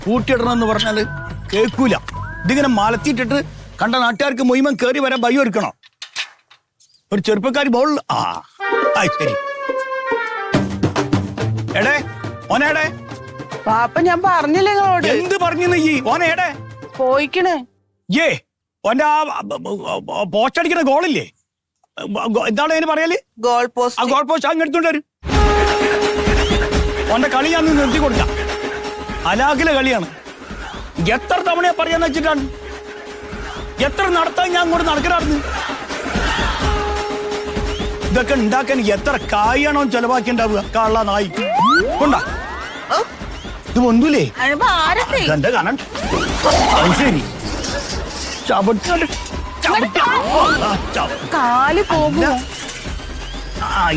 കൂട്ടിയിടണമെന്ന് പറഞ്ഞാല് കേൾക്കൂല. ഇതിങ്ങനെ മലത്തിയിട്ടിട്ട് കണ്ട നാട്ടുകാർക്ക് മുഴുവൻ കയറി വരാൻ ഭയം ഒരുക്കണം. ഒരു ചെറുപ്പക്കാരി ബോൾ ശരി. എടേ ഓനേടെ പാപ്പ ഞാൻ പറഞ്ഞില്ലേ നിങ്ങളോട്? എന്ത് പറഞ്ഞു നീ? ഓനേടെ പോയിക്കണേ. ഏ ഓന്റെ ആ പോസ്റ്റ് അടിക്കുന്ന ഗോളില്ലേ, എന്താണ് അതിന് പറയല്? ഗോൾ ആ പോസ്റ്റ്. ഗോൾ പോസ്റ്റ് അങ്ങ് എടുത്തോണ്ട് വരും. ഓന്റെ കളി ഞാൻ നിർത്തി കൊടുക്കാം. അലാഖിലെ കളിയാണ്. എത്ര തവണയാ പറയാന്ന് വെച്ചിട്ടാണ്, എത്ര നടത്താൻ ഞാൻ അങ്ങോട്ട് നടക്കണായിരുന്നു. ഇതൊക്കെ ഉണ്ടാക്കാൻ എത്ര കായാണോ ചെലവാക്കിണ്ടാവുക. കള്ള നായി കൊണ്ടാ ഇത് ഒന്നുമില്ലേ എന്റെ കാണാൻ. ശരി കാല് പോകും.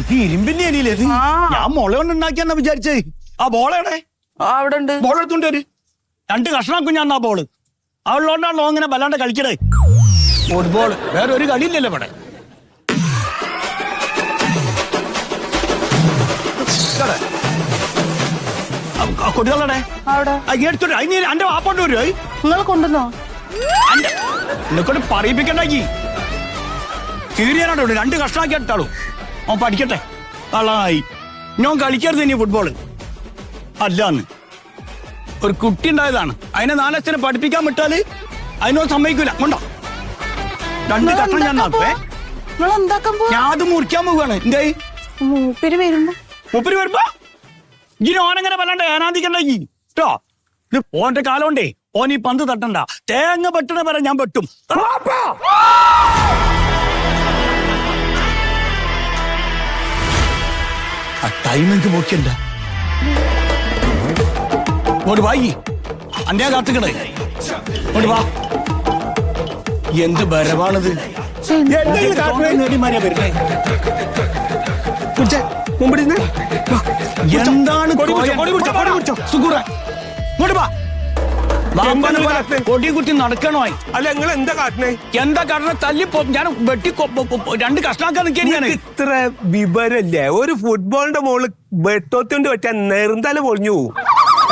ഇത് ഇരുമ്പിന്റെ അരിയില്ലേ ഇത്? ഞാൻ മുള കൊണ്ട് ഉണ്ടാക്കിയാന്നാ വിചാരിച്ചേ. ആ ബോളെവിടെ? അവിടെ ഉണ്ട്. ബോൾ എടുത്തോണ്ട് വരും. 2 കഷ്ണാക്കും ഞാൻ ആ ബോള്. അവളുകൊണ്ടാണല്ലോ അങ്ങനെ വല്ലാണ്ട് കളിക്കണേ. ഫുട്ബോൾ വേറെ ഒരു കളിയില്ലല്ലോ ഇവിടെ. കൊടികളടെ എടുത്തോണ്ട് അതിന് എന്റെ വാപ്പോണ്ട് വരുമോ? നിങ്ങൾ കൊണ്ടുവന്നോ? എന്നെക്കൊണ്ട് പറയിപ്പിക്കണ്ടാക്കി കീറിയാനോട്ടോ 2 കഷ്ണാക്കി എടുത്താളൂ. അവൻ പഠിക്കട്ടെ. കള്ളനായി ഞാൻ കളിക്കരുത് ഇനി ഫുട്ബോള്. അല്ലാന്ന് ഒരു കുട്ടി ഉണ്ടായതാണ്. അതിനെ 4 അച്ഛനെ പഠിപ്പിക്കാൻ വിട്ടാല് അതിനൊന്നും സമ്മതിക്കൂല. കൊണ്ടോ 2 കഷ്ണം ഞാൻ നാപ്പേ. ഞാൻ അത് മുറിക്കാൻ പോവുകയാണ്. എന്തായി മൂപ്പര് വരുമ്പോ? മൂപ്പര് വരുമ്പോ ഇനി ഓനെങ്ങനെ വല്ലാണ്ട് ഏനാദിക്കണ്ടാക്കി കേട്ടോ. ഇത് ഓന്റെ കാലം കൊണ്ടേ ഓൻ ഈ പന്ത് തട്ടണ്ട. തേങ്ങ പെട്ടണ വരെ ഞാൻ പെട്ടും. ആ ടൈമിങ് നോക്കിയണ്ട. ഓട് വായി അന്ത്യാ കാത്തുക്കണേ. ഓട് വാ. എന്ത് ബരവാണിത്? എന്താണ് കൊടി കുത്തി നടക്കണോ? അല്ല നിങ്ങൾ എന്താ കാട്ടണേ? എന്താ കാട്ടണ? തല്ലി ഞാൻ വെട്ടി 2 കഷ്ണാക്കാൻ നിൽക്കാൻ. ഇത്ര വിവരല്ലേ? ഒരു ഫുട്ബോളിന്റെ മുകളിൽ വെട്ടോത്തോണ്ട് പറ്റാൻ നെറുന്തല പൊളിഞ്ഞു പോകും.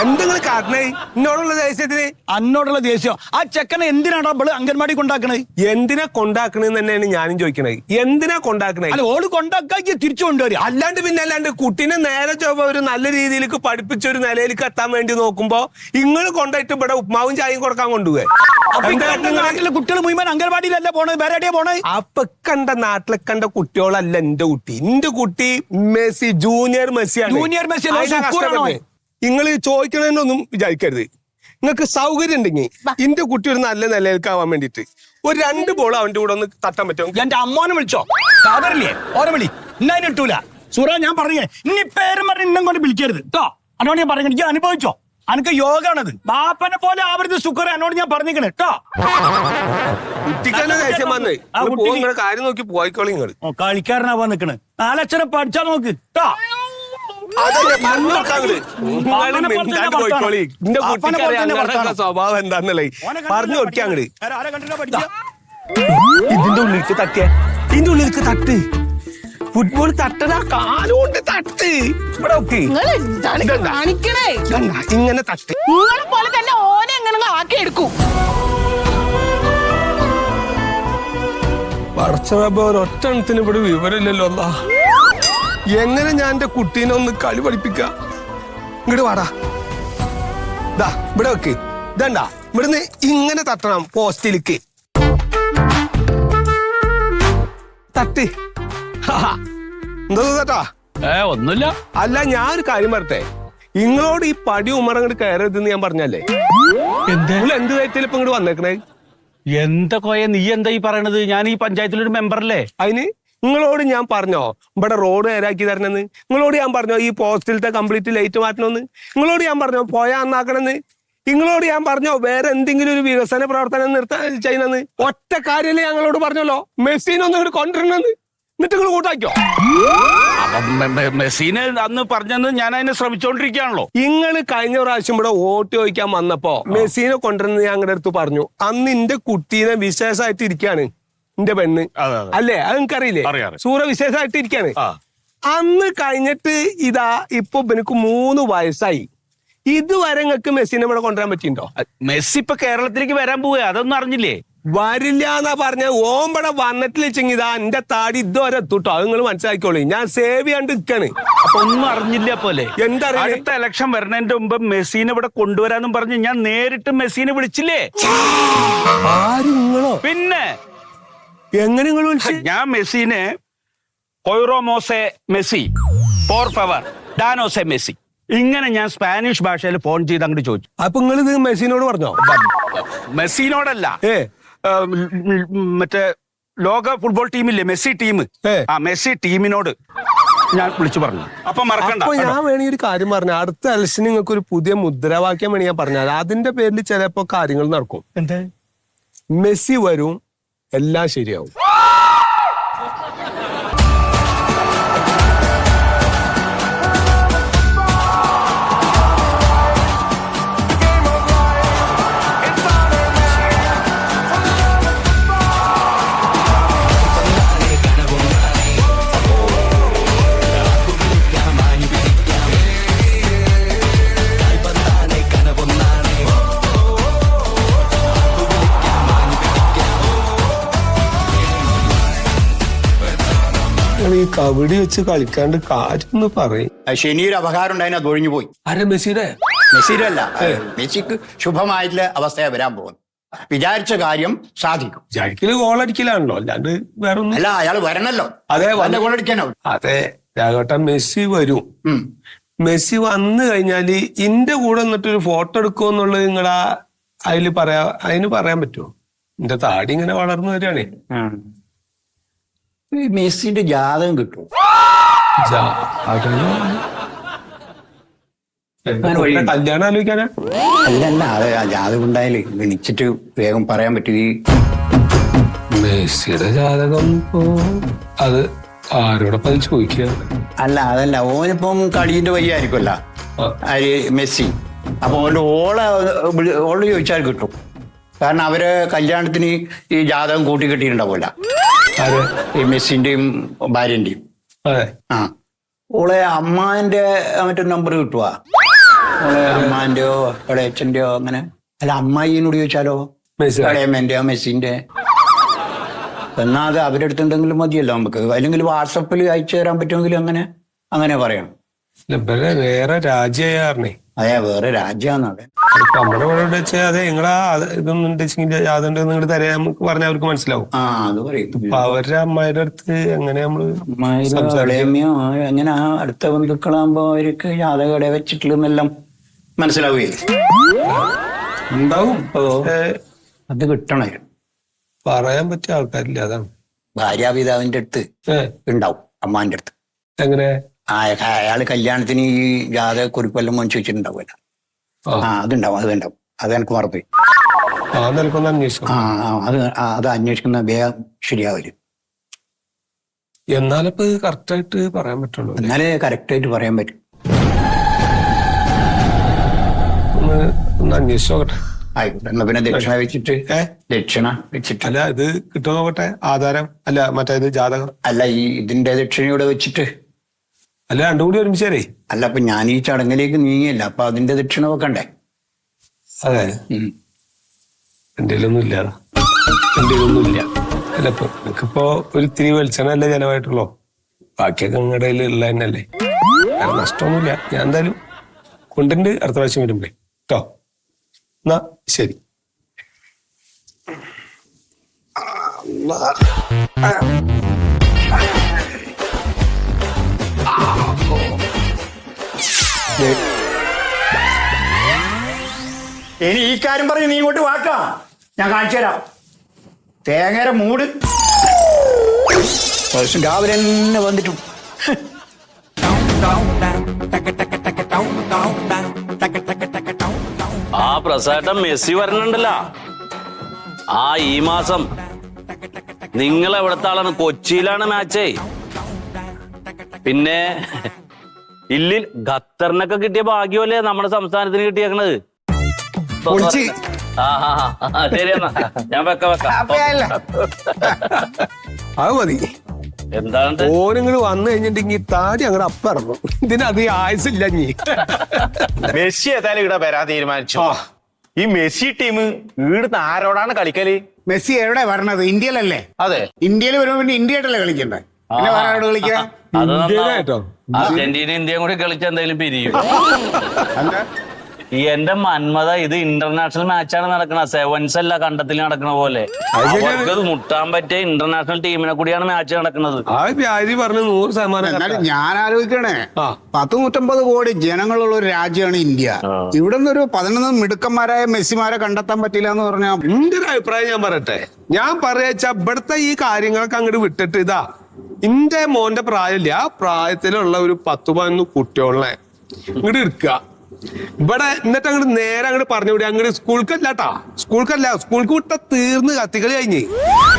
എന്തെങ്കിലും കാട്ടണേ എന്നോടുള്ള ദേഷ്യത്തിന്? അന്നോടുള്ള ദേഷ്യം. ആ ചെക്കനെ എന്തിനാണ് അവള് അംഗൻവാടി കൊണ്ടാക്കണേ? എന്തിനാ കൊണ്ടാക്കണെന്ന് തന്നെയാണ് ഞാനും ചോദിക്കണേ. എന്തിനാ കൊണ്ടാക്കണേ? അല്ല ഓള് കൊണ്ടാക്കി തിരിച്ചു കൊണ്ടുവരിക. അല്ലാണ്ട് പിന്നെ അല്ലാണ്ട് കുട്ടീനെ നേരെ ചൊവ്വ ഒരു നല്ല രീതിയിലേക്ക് പഠിപ്പിച്ച ഒരു നിലയിലേക്ക് എത്താൻ വേണ്ടി നോക്കുമ്പോ ഇങ്ങള് കൊണ്ടായിട്ട് ഇവിടെ ഉപ്മാവും ചായയും കൊടുക്കാൻ കൊണ്ടുപോയി. കുട്ടികൾ മുഴുവൻ അംഗൻവാടിയിലല്ല പോണത്, വേറെ എവിടെയാ പോണേ? അപ്പൊ കണ്ട നാട്ടിലെ കണ്ട കുട്ടികളല്ല എന്റെ കുട്ടി. എന്റെ കുട്ടി മെസ്സി, ജൂനിയർ മെസ്സിയാണ്. Junior Messi. നിങ്ങൾ ചോദിക്കണമെന്നൊന്നും വിചാരിക്കരുത്. നിങ്ങൾക്ക് സൗകര്യം ഉണ്ടെങ്കിൽ എന്റെ കുട്ടി ഒരു നല്ല നിലയിലേക്കാവാൻ വേണ്ടിട്ട് ഒരു 2 ബോൾ അവന്റെ കൂടെ ഒന്ന് തട്ടാൻ പറ്റുമോ? എന്റെ അമ്മോനെ വിളിച്ചോ? കാതറില്ലേ ഓരോ വിളി ഇന്ന കിട്ടൂല. സുറ ഞാൻ പറഞ്ഞേ ഇനി പേരും പറഞ്ഞ് ഇന്നും കൊണ്ട് വിളിക്കരുത് കേട്ടോ. എന്നോട് ഞാൻ പറഞ്ഞു ഞാൻ അനുഭവിച്ചോ. അനക്ക് യോഗാണത്. ബാപ്പനെ പോലെ ആവരുത് സുഖർ. എന്നോട് ഞാൻ പറഞ്ഞിരിക്കണേ കേട്ടോ. കുട്ടിക്കന്നെ ദേഷ്യം വന്നേ. നിങ്ങളെ കാര്യം നോക്കി പോയിക്കോളി. നിങ്ങൾ കളിക്കാരനാവാൻ നിക്കണ്. 4 അക്ഷരം പഠിച്ചാ നോക്ക് കേട്ടോ. സ്വഭാവം എന്താന്നല്ലേ പറഞ്ഞു നോക്കിയാ അങ്ങട്. ഇതിന്റെ ഉള്ളിലേക്ക് തട്ടിയ ഇതിന്റെ ഉള്ളിലേക്ക് തട്ട്. ഫുട്ബോൾ തട്ടതാ കാലുകൊണ്ട് തട്ട്. ഇവിടെ ഇങ്ങനെ തട്ട്. നിങ്ങളെ പോലെ തന്നെ ഓനെ എങ്ങനെ ആക്കി എടുക്കും. ഒരൊറ്റ എണ്ണത്തിന് ഇവിടെ വിവരമില്ലല്ലോ. എന്താ എങ്ങനെ ഞാൻ എന്റെ കുട്ടീനെ ഒന്ന് കളി പഠിപ്പിക്ക? ഇങ്ങോട്ട് വാടാ. ദാ ഇവിടെ വെക്ക്. ഇതണ്ടാ ഇവിടുന്ന് ഇങ്ങനെ തട്ടണം. പോസ്റ്റിലേക്ക് തട്ട്. എന്താ തട്ടാ? ഒന്നുമില്ല. അല്ല ഞാനൊരു കാര്യം പറട്ടെ. നിങ്ങളോട് ഈ പടി ഉമ്മറങ്ങോട്ട് കയറരുതെന്ന് ഞാൻ പറഞ്ഞല്ലേ. എന്ത് തരത്തിലും ഇപ്പൊ ഇങ്ങോട്ട് വന്നേക്കണേ? എന്താ കോയ നീ എന്താ ഈ പറയണത്? ഞാൻ ഈ പഞ്ചായത്തിലൊരു മെമ്പറല്ലേ. അതിന് നിങ്ങളോട് ഞാൻ പറഞ്ഞോ ഇവിടെ റോഡ് നേരാക്കി തരണമെന്ന്? നിങ്ങളോട് ഞാൻ പറഞ്ഞോ ഈ പോസ്റ്റിലത്തെ കംപ്ലീറ്റ് ലൈറ്റ് മാറ്റണമെന്ന്? നിങ്ങളോട് ഞാൻ പറഞ്ഞോ പോയാ നന്നാക്കണമെന്ന്? നിങ്ങളോട് ഞാൻ പറഞ്ഞോ വേറെ എന്തെങ്കിലും ഒരു വികസന പ്രവർത്തനം നിർത്താൻ ചെയ്യുന്നെന്ന്? ഒറ്റ കാര്യമല്ലേ ഞങ്ങളോട് പറഞ്ഞല്ലോ. മെസ്സിനൊന്നും ഇങ്ങോട്ട് കൊണ്ടുവരണമെന്ന്. എന്നിട്ട് നിങ്ങൾ കൂട്ടാക്കിയോ? മെസ്സിനെ അന്ന് പറഞ്ഞത് ഞാൻ അതിനെ ശ്രമിച്ചോണ്ടിരിക്കുകയാണല്ലോ. നിങ്ങൾ കഴിഞ്ഞ പ്രാവശ്യം ഇവിടെ വോട്ട് ചോദിക്കാൻ വന്നപ്പോ മെസ്സിനെ കൊണ്ടുവരുന്നത് ഞങ്ങളുടെ അടുത്ത് പറഞ്ഞു. അന്ന് എന്റെ കുട്ടീനെ വിശേഷമായിട്ട് ഇരിക്കാണ് എന്റെ പെണ്ണ്. അല്ലേ? അത് നിങ്ങൾക്കറിയില്ലേ? സൂറ വിശേഷമായിട്ട് ഇരിക്കാണ്. അന്ന് കഴിഞ്ഞിട്ട് ഇതാ ഇപ്പൊ എനിക്ക് 3 വയസ്സായി. ഇതുവരെ നിങ്ങൾക്ക് മെസ്സിനെ ഇവിടെ കൊണ്ടുവരാൻ പറ്റിയിട്ടുണ്ടോ? മെസ്സി ഇപ്പൊ കേരളത്തിലേക്ക് വരാൻ പോവുക, അതൊന്നും അറിഞ്ഞില്ലേ? വരില്ല എന്നാ പറഞ്ഞ ഓമ്പടെ വന്നിട്ടില്ല വെച്ചെങ്കിൽ ഇതാ എന്റെ താടി ഇതുവരെ എത്തൂട്ടോ. അത് നിങ്ങൾ മനസ്സിലാക്കിക്കോളൂ. ഞാൻ സേവ് ചെയ്യാണ്ട് നിൽക്കാണ്. അപ്പൊ ഒന്നും അറിഞ്ഞില്ല പോലെ. എന്താ അടുത്ത ഇലക്ഷൻ വരുന്നതിന്റെ മുമ്പ് മെസ്സിനെ ഇവിടെ കൊണ്ടുവരാന്നും പറഞ്ഞ് ഞാൻ നേരിട്ട് മെസ്സിനെ വിളിച്ചില്ലേ? നിങ്ങളോ? പിന്നെ എങ്ങനെ നിങ്ങൾ വിളിച്ചു? ഞാൻ മെസ്സിനെ കൊയ്റോമോസെ മെസ്സി, ഫോർ പവർ ഡാനോസെ മെസ്സി, ഇങ്ങനെ ഞാൻ സ്പാനിഷ് ഭാഷയിൽ ഫോൺ ചെയ്ത് അങ്ങോട്ട് ചോദിച്ചു. അപ്പൊ നിങ്ങൾ ഇത് മെസ്സിനോട് പറഞ്ഞോ? മെസ്സിനോടല്ല, മറ്റേ ലോക ഫുട്ബോൾ ടീമില്ലേ മെസ്സി ടീം, ആ മെസ്സി ടീമിനോട് ഞാൻ വിളിച്ചു പറഞ്ഞു. അപ്പൊ മറക്കണ്ട. അപ്പൊ ഞാൻ വേണമെങ്കിൽ ഒരു കാര്യം പറഞ്ഞു, അടുത്ത ഇലക്ഷന് നിങ്ങൾക്ക് ഒരു പുതിയ മുദ്രാവാക്യം വേണമെങ്കിൽ ഞാൻ പറഞ്ഞാൽ അതിന്റെ പേരിൽ ചിലപ്പോ കാര്യങ്ങൾ നടക്കും. എന്താ? മെസ്സി വരും, എല്ലാം ശരിയാവും. ഈ കബഡി വെച്ച് കളിക്കാണ്ട് കാര്യം പറയും. ശനിയൊരു അപകാരം ഉണ്ടായിന്, അത് ഒഴിഞ്ഞു പോയി. ആരെ? മെസ്സിയുടെ? മെസ്സിയുടെ അല്ല, മെസ്സിക്ക് ശുഭമായിട്ടുള്ള അവസ്ഥയെ വരാൻ പോകുന്നു. വിചാരിച്ച കാര്യം സാധിക്കും. ജാക്കില് ഗോളടിക്കലാണല്ലോ, അല്ലാണ്ട് വേറെ ഒന്നും അല്ല. അയാൾ വരണല്ലോ. അതെ, ഗോളടിക്കാനോ? അതെ രാഘവട്ടൻ, മെസ്സി വരും. മെസ്സി വന്നു കഴിഞ്ഞാല് ഇന്റെ കൂടെ നിന്നിട്ടൊരു ഫോട്ടോ എടുക്കുമെന്നുള്ളത് നിങ്ങളാ അതിന് പറയാൻ പറ്റുമോ? എന്റെ താടി ഇങ്ങനെ വളർന്നു വരികയാണേ. മെസ്സിന്റെ ജാതകം കിട്ടും. കല്യാണം ആലോചിക്കാനാ? അല്ലല്ല, അത് ജാതകം ഉണ്ടായാലേ വിളിച്ചിട്ട് വേഗം പറയാൻ പറ്റും. ഈ മെസ്സിയുടെ ജാതകം അത് ആരോടൊപ്പം ചോദിക്കുക? അല്ല, അതല്ല, ഓനിപ്പം കളിന്റെ വയ്യായിരിക്കുമല്ല മെസ്സി. അപ്പൊ ഓന്റെ ഓള് ചോദിച്ചാൽ കിട്ടും. കാരണം അവര് കല്യാണത്തിന് ഈ ജാതകം കൂട്ടി കെട്ടിയിട്ടുണ്ടാവില്ല, ഈ മെസ്സിന്റെയും ഭാര്യന്റെയും. ആ, ഓളെ അമ്മാന്റെ മറ്റൊരു നമ്പർ കിട്ടുവാ? ഓളെ അമ്മാന്റെയോ ഇളയച്ചന്റെയോ അങ്ങനെ. അല്ല, അമ്മായിനോട് ചോദിച്ചാലോ? ഇളയമ്മന്റെയോ മെസ്സിന്റെ? എന്നാ അത് അവരുടെ അടുത്തുണ്ടെങ്കിലും മതിയല്ലോ നമുക്ക്. അല്ലെങ്കിൽ വാട്സപ്പിൽ അയച്ചു തരാൻ പറ്റുമെങ്കിൽ അങ്ങനെ പറയണം. വേറെ രാജ്യമായിരുന്നേ. അതെ, വേറെ രാജ്യമാണത്. നമ്മുടെ ഇവിടെ വെച്ചാൽ അതെ നിങ്ങളാ ഇതൊന്നും ഉണ്ടെങ്കിൽ അതുകൊണ്ട് നിങ്ങൾ തരാൻ നമുക്ക് പറഞ്ഞാൽ അവർക്ക് മനസ്സിലാവും. ആ, അത് പറയും. അപ്പൊ അവരുടെ അമ്മായിയുടെ അടുത്ത് എങ്ങനെ നമ്മള് ഇളയമ്മയോ എങ്ങനെ അടുത്ത ബന്ധുക്കളാകുമ്പോ അവർക്ക് ജാതകടെ വെച്ചിട്ടില്ലെന്നെല്ലാം മനസ്സിലാവുകയില്ല. ഉണ്ടാവും. അത് കിട്ടണമായിരുന്നു. പറയാൻ പറ്റിയ ആൾക്കാരില്ല, അതാണ്. ഭാര്യാപിതാവിന്റെ അടുത്ത് ഉണ്ടാവും, അമ്മാന്റെ അടുത്ത്. എങ്ങനെ? അയാള് കല്യാണത്തിന് ഈ ജാതകക്കുറിപ്പെല്ലാം മേടിച്ച് വെച്ചിട്ടുണ്ടാവുമല്ലോ. അതുണ്ടാവും. അത് എനിക്ക് മറന്നുപോയി. അത് അന്വേഷിക്കുന്ന വേഗം ശരിയാവരും. എന്നാലിപ്പോ കറക്റ്റായിട്ട് പറയാൻ പറ്റുള്ളൂ. എന്നാലേ കറക്റ്റായിട്ട് പറയാൻ പറ്റും. ഒന്ന് അന്വേഷിച്ച് നോക്കട്ടെ. ആയിക്കോട്ടെ. എന്നാ പിന്നെ ദക്ഷിണ വെച്ചിട്ട് അല്ല, ഇത് കിട്ടുമോ നോക്കട്ടെ. ആധാരം അല്ല, മറ്റേത് ജാതകം അല്ല, ഈ ഇതിന്റെ ദക്ഷിണയോടെ വെച്ചിട്ട്. അല്ല, രണ്ടും കൂടി ഒരുമിച്ചേ. അല്ല, അപ്പൊ ഞാൻ ഈ ചടങ്ങിലേക്ക് നീങ്ങിയല്ല, അപ്പൊ അതിന്റെ ദക്ഷിണ വെക്കണ്ടേ? അതെ, എന്റെ ഒന്നുമില്ല. അല്ല, ഇപ്പൊ നിനക്കിപ്പോ ഒരു ഇത്തിരി വെളിച്ചെണ്ണല്ലേ ചെലവായിട്ടുള്ളൂ. ബാക്കിയൊക്കെ നിങ്ങളുടെ കയ്യിൽ ഉള്ള തന്നെയല്ലേ. വേറെ നഷ്ടമൊന്നുമില്ല. ഞാൻ എന്തായാലും കൊണ്ടുണ്ട് അടുത്ത പ്രാവശ്യം വരുമ്പേ കേട്ടോ. എന്നാ ശരി. ഇനി ഈ കാര്യം പറഞ്ഞ് നീ ഇങ്ങോട്ട് വാക്കാ, ഞാൻ കാണിച്ചു തരാം. തേങ്ങര മൂട് രാവിലെ തന്നെ വന്നിട്ടും. ആ പ്രസാദം മെസ്സി വരണുണ്ടല്ലോ. ഈ മാസം നിങ്ങൾ എവിടത്തെ ആളാണ്? കൊച്ചിയിലാണ് മാച്ചേ. പിന്നെ ഇല്ലിൽ ഖത്തറിനൊക്കെ കിട്ടിയ ഭാഗ്യമല്ലേ നമ്മുടെ സംസ്ഥാനത്തിന് കിട്ടിയേക്കണത്. ശരിയെന്നാ ഞാൻ വെക്കാം. അത് മതി. എന്താണ് ഓനിങ്ങൾ വന്നു കഴിഞ്ഞിട്ടുണ്ടെങ്കിൽ താടി അങ്ങോട്ട് അപ്പിറങ്ങും. ഇതിനത് ആയുസില്ല നീ. മെസ്സി ഏതായാലും ഇവിടെ വരാൻ തീരുമാനിച്ചു. ഈ മെസ്സി ടീം ഇവിടുന്ന് ആരോടാണ് കളിക്കല്? മെസ്സി എവിടെ വരണത്? ഇന്ത്യയിലല്ലേ? അതെ, ഇന്ത്യയിൽ വരുമ്പോ പിന്നെ ഇന്ത്യയായിട്ടല്ലേ കളിക്കണ്ടേ? പിന്നെ വേറെ ആരോട് കളിക്കുക? അത് ഇന്ത്യയിലായിട്ടോ? അർജന്റീന ഇന്ത്യയും കൂടി കളിച്ച എന്തായാലും പിരിയും. അല്ല, ഈ എന്റെ മന്മത ഇത് ഇന്റർനാഷണൽ മാച്ചാണ് നടക്കണത്. സെവൻസ് അല്ല കണ്ടത്തിൽ നടക്കണ പോലെ. അവർക്ക് മുട്ടാൻ പറ്റിയ ഇന്റർനാഷണൽ ടീമിനെ കൂടിയാണ് മാച്ച് നടക്കുന്നത്. ആ വ്യാധി പറഞ്ഞ് 100% എന്നാലും ഞാൻ ആലോചിക്കണേ, ആ. 150 കോടി ജനങ്ങളുള്ള ഒരു രാജ്യമാണ് ഇന്ത്യ. ഇവിടെ നിന്ന് ഒരു 11 മിടുക്കന്മാരായ മെസ്സിമാരെ കണ്ടെത്താൻ പറ്റില്ല എന്ന് പറഞ്ഞാൽ എന്റെ ഒരു അഭിപ്രായം ഞാൻ പറയട്ടെ. ഞാൻ പറയാച്ച ഇവിടുത്തെ ഈ കാര്യങ്ങളൊക്കെ അങ്ങോട്ട് വിട്ടിട്ട് ഇതാ എന്റെ മോന്റെ പ്രായമില്ല, ആ പ്രായത്തിലുള്ള ഒരു 10-11 കുട്ടികളെ ഇങ്ങോട്ട് എടുക്കുക. ഇവിടെ എന്നിട്ട് അങ്ങോട്ട് നേരെ അങ്ങോട്ട് പറഞ്ഞു വിടുക. അങ്ങോട്ട് സ്കൂൾക്കല്ലാട്ടാ, സ്കൂൾക്ക് വിട്ട തീർന്ന് കത്തികളി കഴിഞ്ഞ്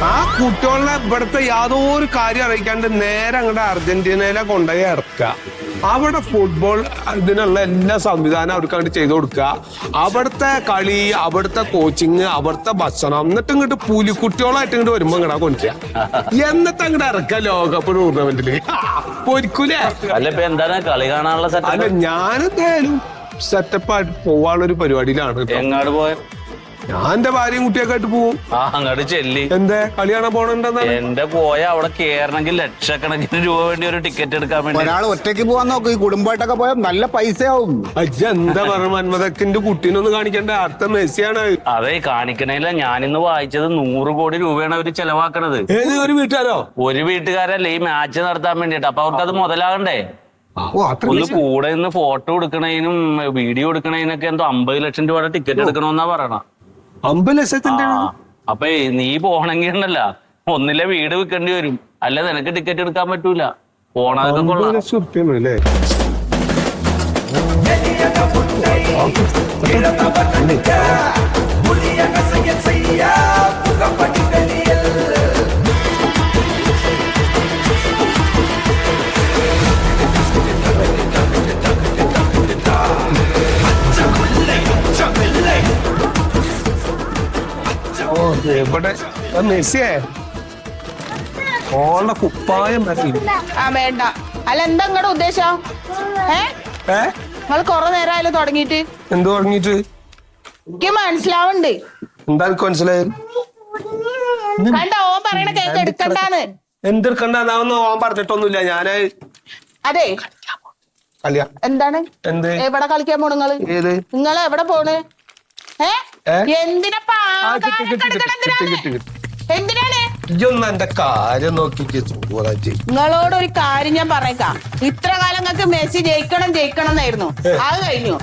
ആ കുട്ടികളെ ഇവിടുത്തെ യാതൊരു കാര്യം അറിയിക്കാണ്ട് നേരെ അങ്ങോട്ട് അർജന്റീനയിലെ കൊണ്ടുപോയി ഇറക്കുക. അവിടെ ഫുട്ബോൾ ഇതിനുള്ള എല്ലാ സംവിധാനം അവർക്ക് അങ്ങോട്ട് ചെയ്തു കൊടുക്കുക. അവിടുത്തെ കളി, അവിടുത്തെ കോച്ചിങ്, അവിടുത്തെ ഭക്ഷണം, എന്നിട്ട് ഇങ്ങോട്ട് പുലിക്കുട്ടികളായിട്ട് ഇങ്ങോട്ട് വരുമ്പോ ഇങ്ങടാ കൊണ്ടുവരിക. എന്നിട്ട് അങ്ങോട്ട് ഇറക്കുക ലോകകപ്പ് ടൂർണമെന്റില്. പൊരിക്കൂലേ? അല്ല ഇപ്പൊ എന്താണ് കളി കാണാനുള്ള അല്ല, സെറ്റപ്പ്? ഞാനെന്തായാലും സെറ്റപ്പായിട്ട് പോവാനുള്ള ഒരു പരിപാടിയിലാണ് കേട്ടോ. എങ്ങാട് പോയ? ഞാൻ എന്റെ ഭാര്യയും കുട്ടിയൊക്കെ ആയിട്ട് പോവും. അങ്ങോട്ട് ചെല്ലി. എന്തേ കളി കാണാൻ പോണെന്നാണ്? എന്റെ പോയ അവിടെ കേറണമെങ്കിൽ ലക്ഷക്കണക്കിന് രൂപ വേണ്ടി ഒരു ടിക്കറ്റ് എടുക്കാൻ വേണ്ടി. ഒരാൾ ഒറ്റയ്ക്ക് പോവാൻ നോക്കും. ഈ കുടുംബമായിട്ടൊക്കെ പോയാൽ നല്ല പൈസയാവും. അജ്ജ എന്താ പറഞ്ഞ മന്മതക്കിന്റെ കുട്ടീനൊന്ന് കാണിക്കണ്ട. അടുത്ത മെസ്സിയാണ്. അതെ, കാണിക്കണില്ല. ഞാനിന്ന് വായിച്ചത് 100 കോടി രൂപയാണ് അവര് ചെലവാക്കണത്. ഏത് ഒരു വീട്ടുകാരോ? ഒരു വീട്ടുകാരല്ലേ ഈ മാച്ച് നടത്താൻ വേണ്ടിട്ട്. അപ്പൊ അവർക്ക് അത് മുതലാകണ്ടേ? ഓ, അത്ര ഒന്ന് കൂടെ നിന്ന് ഫോട്ടോ എടുക്കണതിനും വീഡിയോ എടുക്കണതിനൊക്കെ എന്തോ 50 ലക്ഷം രൂപയുടെ ടിക്കറ്റ് എടുക്കണമെന്നാ പറയണ. 50 ലക്ഷത്തിന്റെ അപ്പൊ നീ പോണെങ്കിൽ ഉണ്ടല്ല, ഒന്നിലെ വീട് വിൽക്കേണ്ടി വരും. അല്ല നിനക്ക് ടിക്കറ്റ് എടുക്കാൻ പറ്റൂല. പോണതൊക്കെ കൊള്ളാം. അല്ലേ? ഓ, എവിടെ മെസ്സിയേ? ഓളുടെ കുപ്പായം മതി. ആ വേണ്ട. അല്ല എന്താ നിങ്ങളുടെ ഉദ്ദേശം? നിങ്ങൾ കൊറേ നേരമായാലും തുടങ്ങിയിട്ട്. എന്ത് തുടങ്ങിട്ട്? എനിക്ക് മനസ്സിലാവുന്നുണ്ട്. എന്താ എനിക്ക് മനസ്സിലായത്? കണ്ട ഓൻ പറയണ കേക്ക് എടുക്കണ്ടാന്ന്. എന്തെടുക്കണ്ടെന്നാവുന്ന ഓൻ പറഞ്ഞിട്ടൊന്നുമില്ല. ഞാന് അതെ, കളിയാ. എന്താണ്? എന്ത്? എവിടെ കളിക്കാൻ പോണു നിങ്ങള്? ഏത്? നിങ്ങൾ എവിടെ പോണ്? എന്തിനപ്പാ കിട്ടി. എന്തിനാണ്? ഇതൊന്നും എന്റെ കാര്യം നോക്കിട്ട് നിങ്ങളോട് ഒരു കാര്യം ഞാൻ പറഞ്ഞേക്കാം. ഇത്ര കാലം നിങ്ങൾക്ക് മെസ്സി ജയിക്കണം എന്നായിരുന്നു. അത് കഴിഞ്ഞു.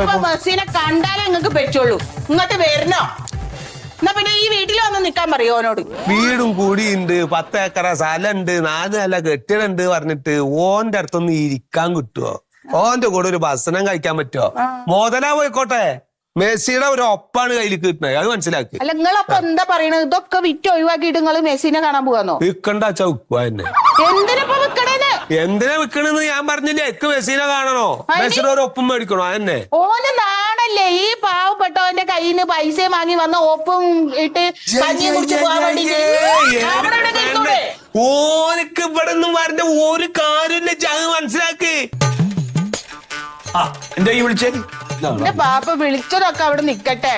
ഇപ്പൊ മെസ്സിനെ കണ്ടാലേ നിങ്ങൾക്ക് പറ്റുള്ളൂ. ഇങ്ങോട്ട് വരണോ? എന്നാ പിന്നെ ഈ വീട്ടിൽ വന്ന് നിക്കാൻ പറയോ ഓനോട്? വീടും കൂടിയുണ്ട്, 10 ഏക്കറ സ്ഥലമുണ്ട്, 4 നില കെട്ടിടണ്ട് പറഞ്ഞിട്ട് ഓന്റെ അടുത്തൊന്ന് ഇരിക്കാൻ കിട്ടുവോ? ഓന്റെ കൂടെ ഒരു ഭക്ഷണം കഴിക്കാൻ പറ്റുമോ? മുതലാ പോയിക്കോട്ടെ, മെസ്സിയുടെ ഒരു ഒപ്പാണ് കയ്യിൽ കിട്ടുന്നത്. അത് മനസ്സിലാക്കി. അല്ല നിങ്ങളപ്പൊ എന്താ പറയണത്? ഇതൊക്കെ വിറ്റ് ഒഴിവാക്കിയിട്ട് നിങ്ങള് മെസ്സിനെ കാണാൻ പോകാന്നോ? വിൽക്കണ്ട ചൗക്കുവാ എന്നെ. എന്തിനാ വിൽക്കണേന്ന്? എന്തിനാ വിൽക്കണെന്ന് ഞാൻ പറഞ്ഞില്ലേ. എക്ക് മെസ്സിനെ കാണണോ? മെസ്സിയുടെ ഒരു ഒപ്പം മേടിക്കണോ? അതെന്നെ ഓന് നാണല്ലേ ഈ പാവപ്പെട്ടവന്റെ കയ്യിൽ നിന്ന് പൈസ വാങ്ങി വന്ന ഒപ്പം ഇട്ട് കഞ്ഞി കുടിച്ച് പോകാൻ വേണ്ടിട്ട്? ഓനക്ക് ഇവിടെ നിന്നും വരണ്ട ഒരു കാര്യമില്ല. അത് മനസ്സിലാക്കി. എന്താ ഈ വിളിച്ചേ? എന്റെ പാപ്പ വിളിച്ചതൊക്കെ അവിടെ നിക്കട്ടെ.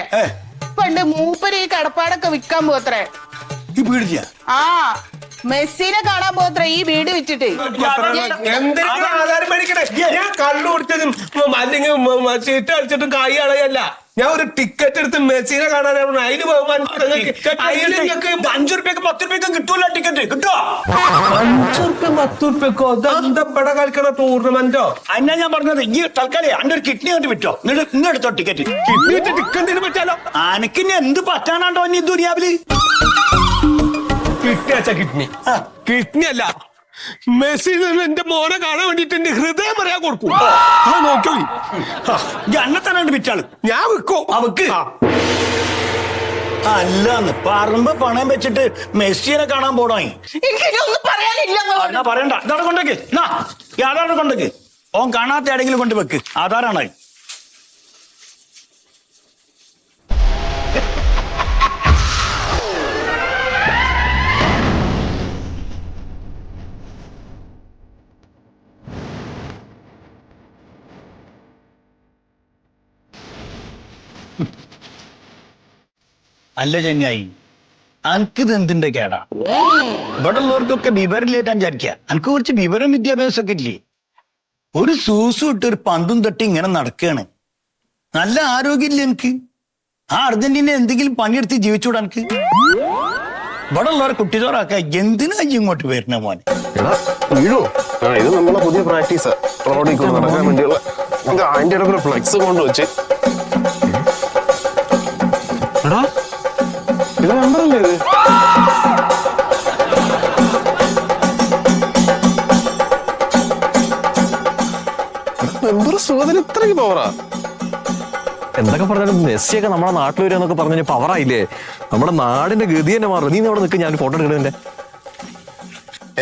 പണ്ട് മൂപ്പര് ഈ കടപ്പാടൊക്കെ വിൽക്കാൻ പോത്രേ. ഈ വീടില്ല. ആ മെസ്സിനെ കാണാൻ പോത്രേ ഈ വീട് വിറ്റിട്ട്. എന്തിനാണ് ആധാരം മേടിക്കണേ? ഞാൻ കള്ളു കുടിച്ചതും അല്ലെങ്കിൽ ചീട്ട് കളിച്ചിട്ടും കായ് കളയല്ല. ഞാൻ ഒരു ടിക്കറ്റ് എടുത്ത് മെസ്സിനെ കാണാനാണ്. അതിന് ബഹുമാനം 5 റുപ്യക്ക് 10 റുപ്യക്ക് കിട്ടൂല ടിക്കറ്റ്. കിട്ടോ? 5 റുപ്യ 10 റുപ്യക്കോ? അതെന്താ ഇവിടെ കളിക്കണ ടൂർണമെന്റോ? അന്നാ ഞാൻ പറഞ്ഞത് ഈ തൽക്കാലം അന്റെ ഒരു കിഡ്നി കണ്ട് വിറ്റോ. എടുത്തോ ടിക്കറ്റ്. ടിക്കറ്റിന് പറ്റാലോ? അനക്കിനി എന്ത് പറ്റാനാണ്ടോ ഈ ദുനിയാവില്? കിട്ടിയാച്ച കിഡ്നി. കിഡ്നി അല്ല, മെസ്സി എന്റെ മോനെ കാണാൻ വേണ്ടിട്ട് എന്റെ ഹൃദയം പറയാൻ കൊടുക്കും. നോക്കോ അന്നെ തന്നെ വിറ്റാള്. ഞാൻ വിൽക്കും. അവക്ക് അല്ലാന്ന് പറമ്പ് പണയം വെച്ചിട്ട് മെസ്സിനെ കാണാൻ പോണോ? എനിക്കൊന്നും പറയാനില്ല. എന്നാ പറയണ്ട. ഇതാണ് കൊണ്ടേക്ക്. അതാണ് കൊണ്ടേക്ക്. ഓൻ കാണാത്ത എവിടെയെങ്കിലും കൊണ്ട് വെക്ക്. ആധാരാണ്. അല്ല ചെങ്ങായി, അനക്കിത് എന്തിന്റെ കേടാ? ഇവിടെ ഉള്ളവർക്കൊക്കെ വിവരമില്ലേറ്റാൻ വിചാരിക്കുക. അനക്ക് കുറച്ച് വിവരം വിദ്യാഭ്യാസമൊക്കെ ഇല്ലേ? ഒരു സൂസും ഇട്ട് ഒരു പന്തും തട്ടി ഇങ്ങനെ നടക്കുകയാണ്. നല്ല ആരോഗ്യമില്ല എനിക്ക്. ആ അർജന്റീന എന്തെങ്കിലും പണിയെടുത്ത് ജീവിച്ചൂടാ എനിക്ക്? ഇവിടെ ഉള്ളവരെ കുട്ടിച്ചോറാക്ക എന്തിനാ ഇങ്ങോട്ട് വരുന്ന മോനെ? വീഴോ? ഇത് നമ്മളെ പുതിയ പ്രാക്ടീസാ. റോഡിൽ കൊണ്ട് നടക്കാൻ വേണ്ടിയുള്ള അതിന്റെ ഇടയ്ക്ക് ഫ്ലെക്സ് കൊണ്ട് വെച്ച്. എടാ ഇത് നമ്പറല്ലേ ഇത്? മെമ്പർ സുഖത്തിന് ഇത്രയ്ക്ക് പവറാ? എന്തൊക്കെ പറഞ്ഞാലും മെസ്സിയൊക്കെ നമ്മുടെ നാട്ടിൽ വരിക എന്നൊക്കെ പറഞ്ഞു പവറായില്ലേ? നമ്മുടെ നാടിന്റെ ഗതി തന്നെ മാറും. നീ അവിടെ നിൽക്ക്, ഞാൻ ഫോട്ടോ എടുക്കണേ.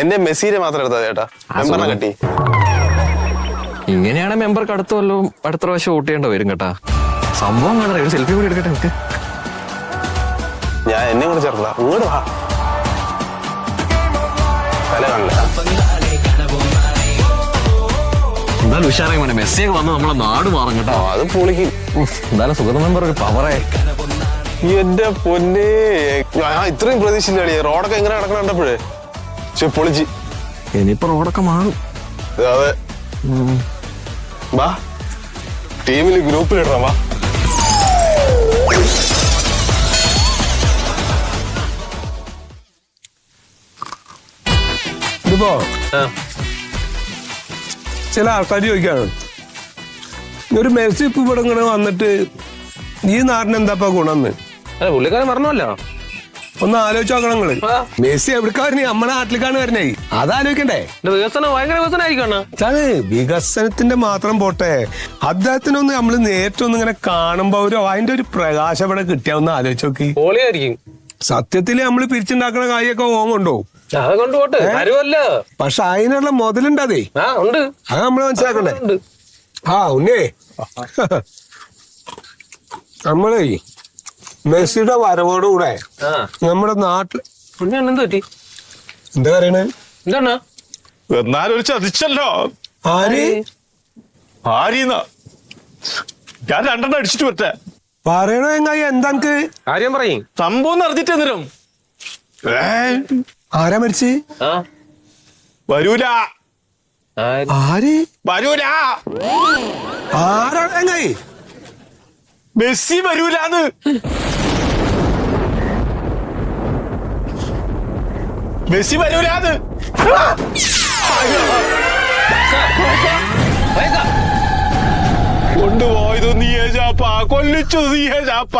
എന്റെ മെസ്സിനെ മാത്രം എടുത്താ ചേട്ടാ, മെമ്പറിനെ കട്ടി. ഇങ്ങനെയാണ് മെമ്പർക്ക് അടുത്ത കൊല്ലവും അടുത്ത പ്രാവശ്യം വോട്ട് ചെയ്യേണ്ട വരും കേട്ടാ. സംഭവം കാണാൻ ഒരു സെൽഫി കൂടി എടുക്കട്ടെ എനിക്ക്. ഞാൻ എന്നെ കൂടെ ചേർക്കല, ഇങ്ങോട്ട് വാ. തല കാണില്ല. എന്തായാലും ഉഷാറായി മോനെ, മെസ്സിയൊക്കെ വന്ന് നമ്മളെ നാട് മാറും കേട്ടോ. അത് പൊളിക്കും. എന്തായാലും സുഗത മെമ്പർ ഒരു പവറേ. എന്റെ പൊന്നേ, ഞാൻ ഇത്രയും പ്രതീക്ഷയില്ല കളിയെ. റോഡൊക്കെ എങ്ങനെ കിടക്കണ കണ്ടപ്പോഴേ പൊളിച്ച്. ഇനിയിപ്പോ റോഡൊക്കെ മാറും. അതെ, വാ ടീമിൽ ഗ്രൂപ്പിലിടാം. വാ ഇതിപ്പോ ചില ആൾക്കാർ ചോദിക്കാണ്, ഒരു മെസ്സി ഇപ്പൊ ഇവിടെ ഇങ്ങനെ വന്നിട്ട് ഈ നാടിന് എന്താ ഗുണമെന്ന്. പുള്ളിക്കാരൻ പറഞ്ഞല്ലോ. ഒന്ന് ആലോചിച്ച് നോക്കണം നിങ്ങള്. മെസ്സി എവിടേക്കാരനെ നമ്മുടെ നാട്ടിലേക്കാണ് വരണേ, അതാലോചിക്കണ്ടേ? വികസനം ഭയങ്കര വികസനമായിരിക്കണം. അതാണ് വികസനത്തിന്റെ മാത്രം പോട്ടെ, അദ്ദേഹത്തിനൊന്ന് നമ്മൾ നേരിട്ടൊന്ന് ഇങ്ങനെ കാണുമ്പോ അതിന്റെ ഒരു പ്രകാശം ഇവിടെ കിട്ടിയാവുന്ന ആലോചിച്ച് നോക്കി. പൊളിയായിരിക്കും. സത്യത്തില് നമ്മൾ പിരിച്ചുണ്ടാക്കുന്ന കാര്യമൊക്കെ ഓങ്ങുണ്ടോ? അത് കൊണ്ടുപോട്ടെ, വരുമല്ലോ. പക്ഷെ അതിനുള്ള മുതലുണ്ട് അതേ. ഉണ്ട്, അത് നമ്മൾ മനസ്സിലാക്കണ്ടേ? ആ ഉണ്ണേ, നമ്മളേ മെസ്സിയുടെ വരവോടുകൂടെ നമ്മുടെ നാട്ടിൽ എന്ത് പറ്റി? എന്താ പറയണേ? എന്താണ്? എന്നാലും ഒരു ചതിച്ചല്ലോ. ആര്? ആരീന്ന ഞാൻ രണ്ടെണ്ണം അടിച്ചിട്ട് പറ്റേ പറയണോ എങ്ങായി? എന്താ എനിക്ക് കാര്യം പറയും. സംഭവം അറിഞ്ഞിട്ട് എന്തിനും ആരാ മരിച്ച്? വരൂല. ആര് വരൂല? ആരാണ് എങ്ങായി? മെസ്സി വരൂലാന്ന്. മെസ്സി വരൂലാന്ന്. കൊണ്ടുപോയത് നീയേ ചാപ്പ, കൊല്ലിച്ചു നീയേ ചാപ്പ.